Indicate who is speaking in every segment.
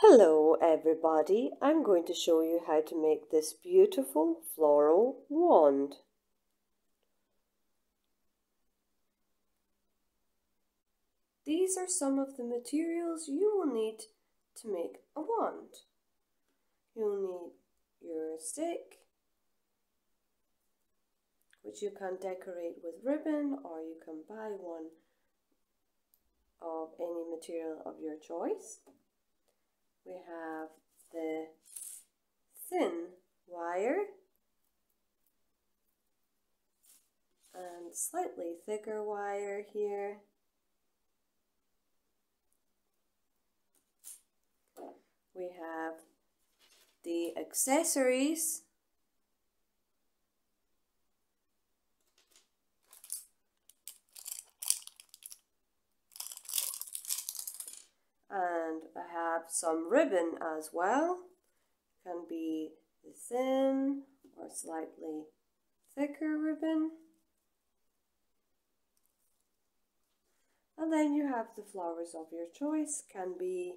Speaker 1: Hello everybody, I'm going to show you how to make this beautiful floral wand. These are some of the materials you will need to make a wand. You'll need your stick, which you can decorate with ribbon, or you can buy one of any material of your choice. We have the thin wire and slightly thicker wire here. We have the accessories, and I have some ribbon as well. It can be the thin or slightly thicker ribbon. And then you have the flowers of your choice. Can be,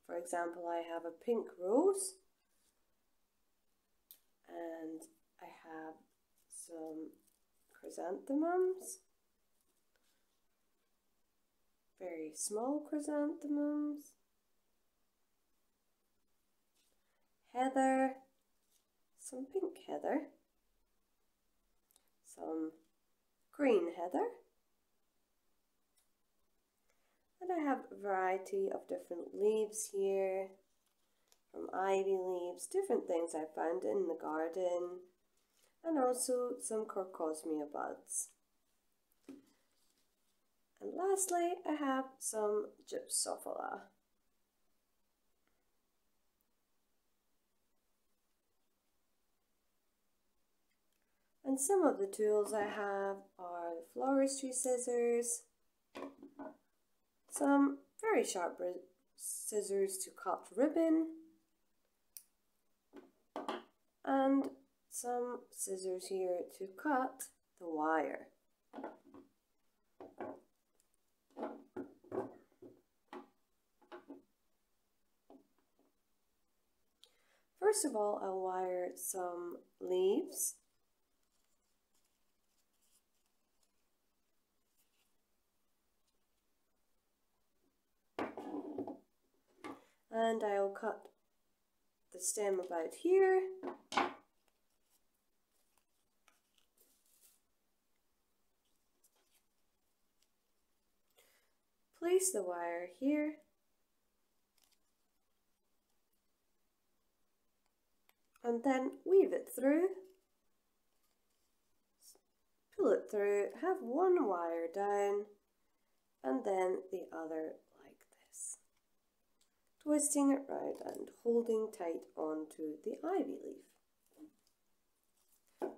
Speaker 1: for example, I have a pink rose, and I have some chrysanthemums, very small chrysanthemums, heather, some pink heather, some green heather, and I have a variety of different leaves here, from ivy leaves, different things I found in the garden, and also some Crocosmia buds. And lastly, I have some Gypsophila. And some of the tools I have are the floristry scissors, some very sharp scissors to cut ribbon, and some scissors here to cut the wire. First of all, I'll wire some leaves. And I'll cut the stem about here. Place the wire here. And then weave it through. Pull it through, have one wire down, and then the other like this. Twisting it round and holding tight onto the ivy leaf.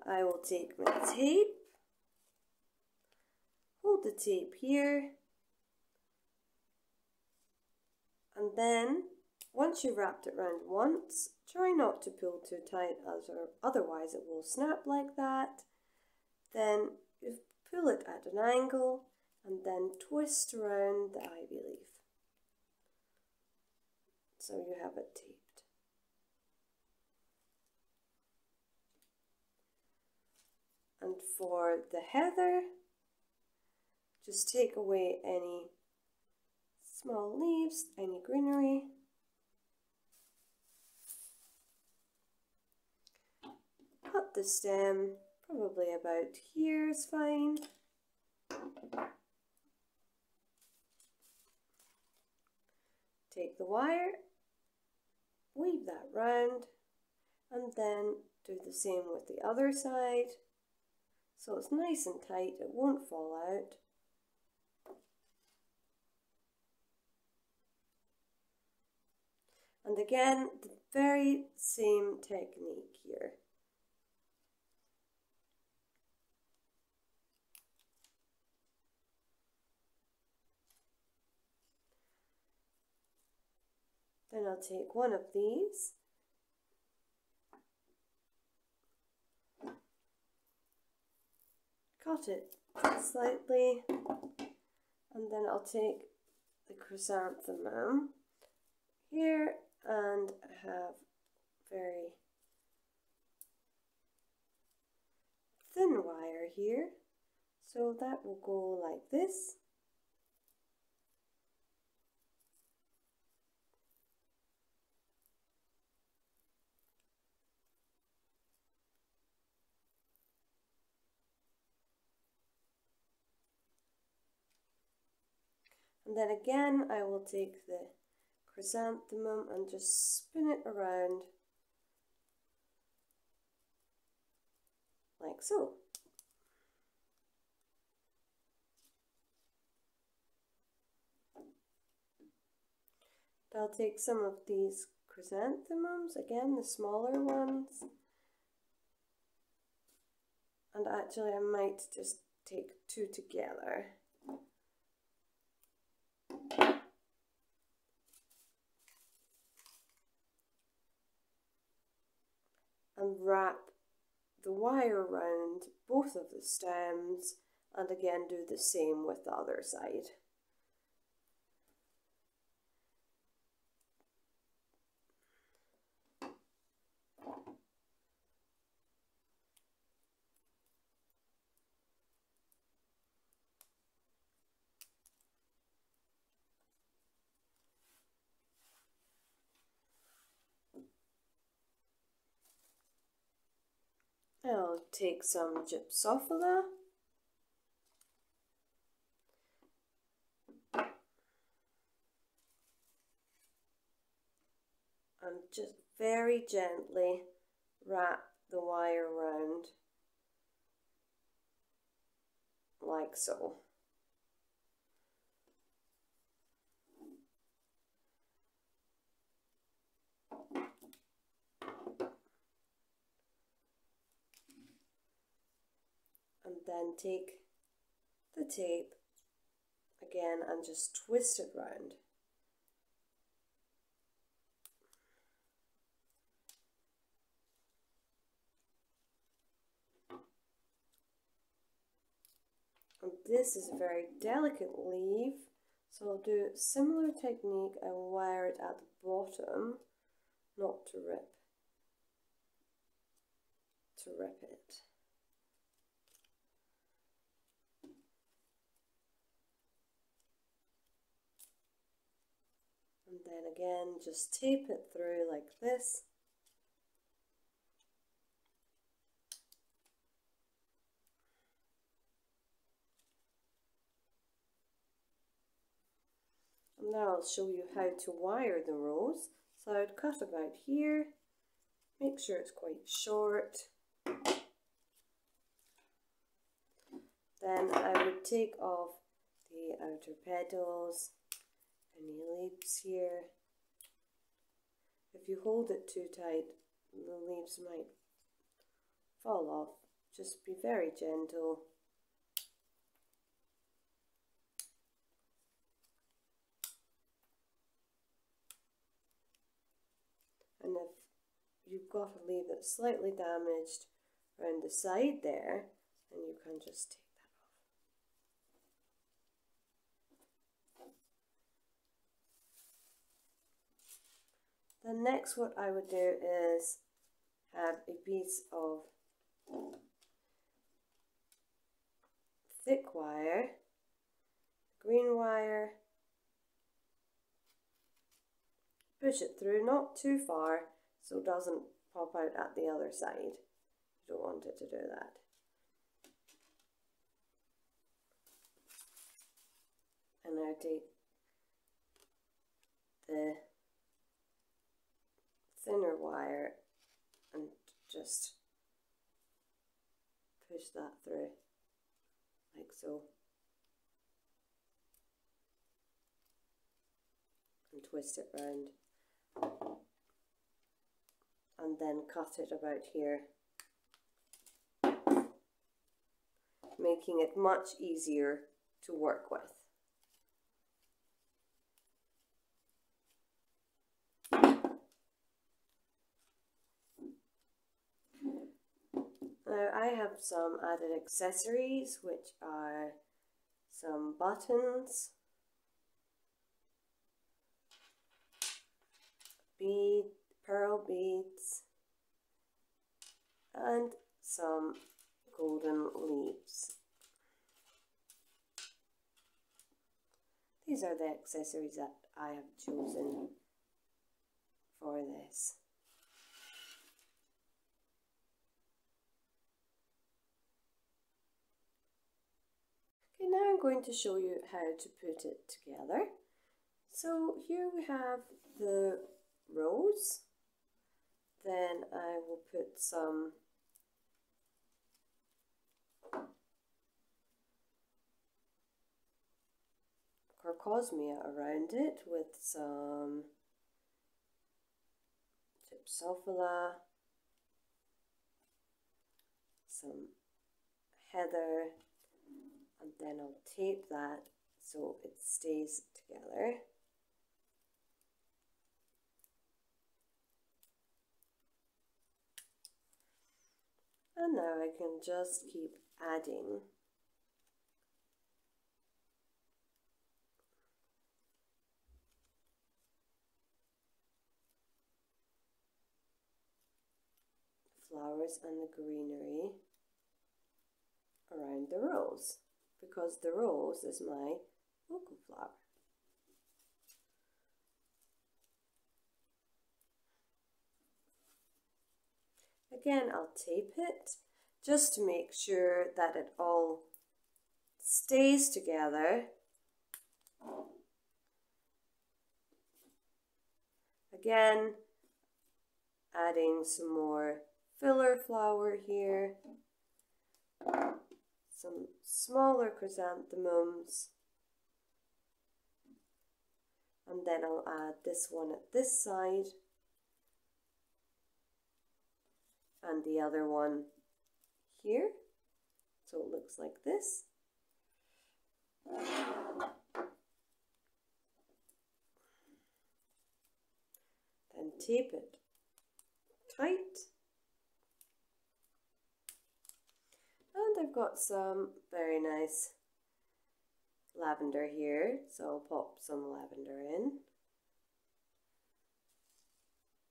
Speaker 1: I will take my tape, hold the tape here, and then once you've wrapped it round once, try not to pull too tight, as otherwise it will snap like that. Then you pull it at an angle and then twist around the ivy leaf. So you have it taped. And for the heather, just take away any small leaves, any greenery. Cut the stem, probably about here is fine. Take the wire, weave that round, and then do the same with the other side. So it's nice and tight, it won't fall out. And again, the very same technique here. Then I'll take one of these, cut it slightly, and then I'll take the chrysanthemum here and have very thin wire here, so that will go like this. And then again I will take the chrysanthemum and just spin it around like so. I'll take some of these chrysanthemums, again the smaller ones, and actually I might just take two together. And wrap the wire around both of the stems, and again do the same with the other side. I'll take some gypsophila and just very gently wrap the wire around like so. And then take the tape again and just twist it round. And this is a very delicate leaf, so I'll do a similar technique. I will wire it at the bottom, not to rip it. And then again, just tape it through like this. And now I'll show you how to wire the rose. So I would cut about here, make sure it's quite short. Then I would take off the outer petals, any leaves here. If you hold it too tight, the leaves might fall off. Just be very gentle. And if you've got a leaf that's slightly damaged around the side there, then you can just take that off. Then next what I would do is have a piece of thick wire, green wire, push it through, not too far so it doesn't pop out at the other side. You don't want it to do that. And now take the thinner wire and just push that through like so, and twist it round, and then cut it about here, making it much easier to work with. Now I have some added accessories, which are some buttons, pearl beads, and some golden leaves. These are the accessories that I have chosen for this. Okay, now I'm going to show you how to put it together. So here we have the rose. Then I will put some Corcosmia around it with some Gypsophila, some heather, and then I'll tape that so it stays together. And now I can just keep adding flowers and the greenery around the rose, because the rose is my focal flower. Again, I'll tape it just to make sure that it all stays together. Again, adding some more filler flower here, some smaller chrysanthemums, and then I'll add this one at this side and the other one here, so it looks like this. Then tape it tight. And I've got some very nice lavender here, so I'll pop some lavender in.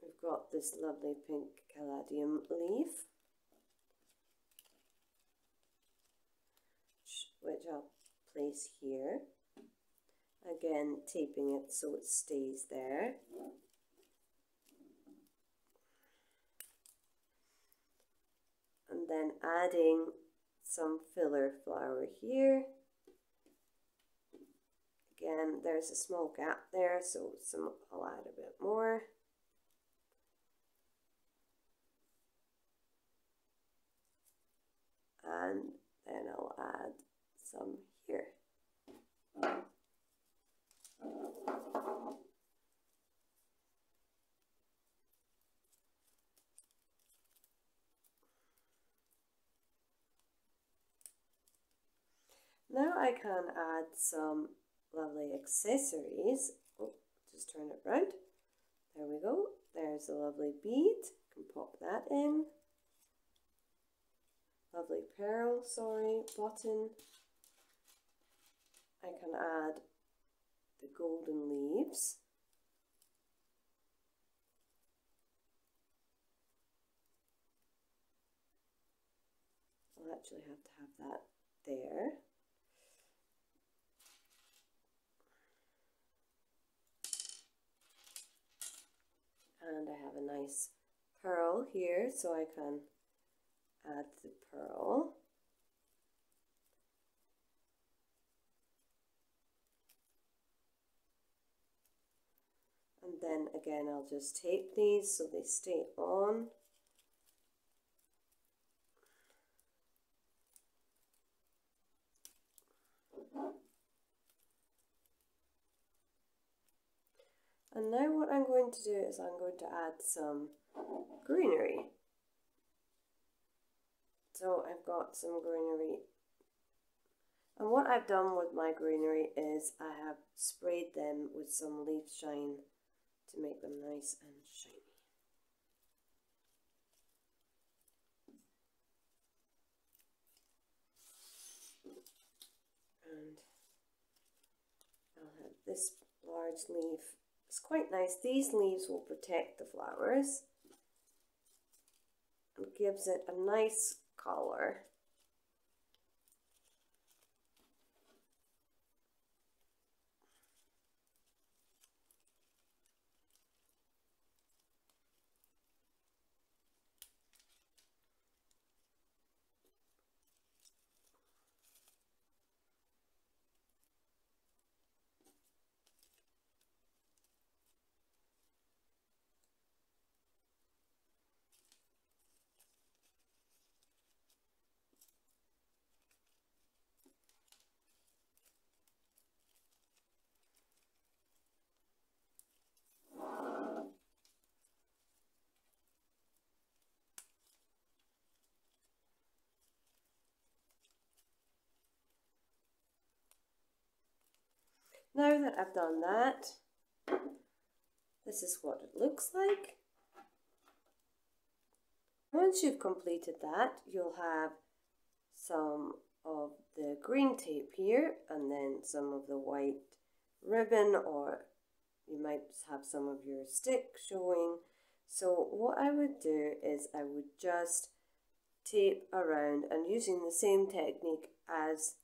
Speaker 1: We've got this lovely pink caladium leaf, which I'll place here. Again, taping it so it stays there. And then adding some filler flower here. Again, there's a small gap there, so I'll add a bit more. And then I'll add some here. Now I can add some lovely accessories. Oh, just turn it round. There we go. There's a lovely bead. You can pop that in. Lovely pearl, button. I can add the golden leaves. I'll actually have to have that there. And I have a nice pearl here, so I can add the pearl. And then again, I'll just tape these so they stay on. And now what I'm going to do is I'm going to add some greenery. So I've got some greenery. And what I've done with my greenery is I have sprayed them with some leaf shine to make them nice and shiny. And I'll have this large leaf It's quite nice. These leaves will protect the flowers and gives it a nice colour. Now that I've done that, this is what it looks like. Once you've completed that, you'll have some of the green tape here and then some of the white ribbon, or you might have some of your stick showing. So what I would do is I would just tape around, and using the same technique as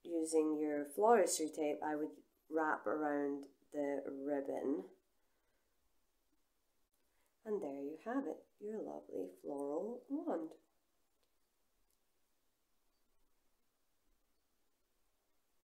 Speaker 1: using your floristry tape, I would wrap around the ribbon. And there you have it, your lovely floral wand.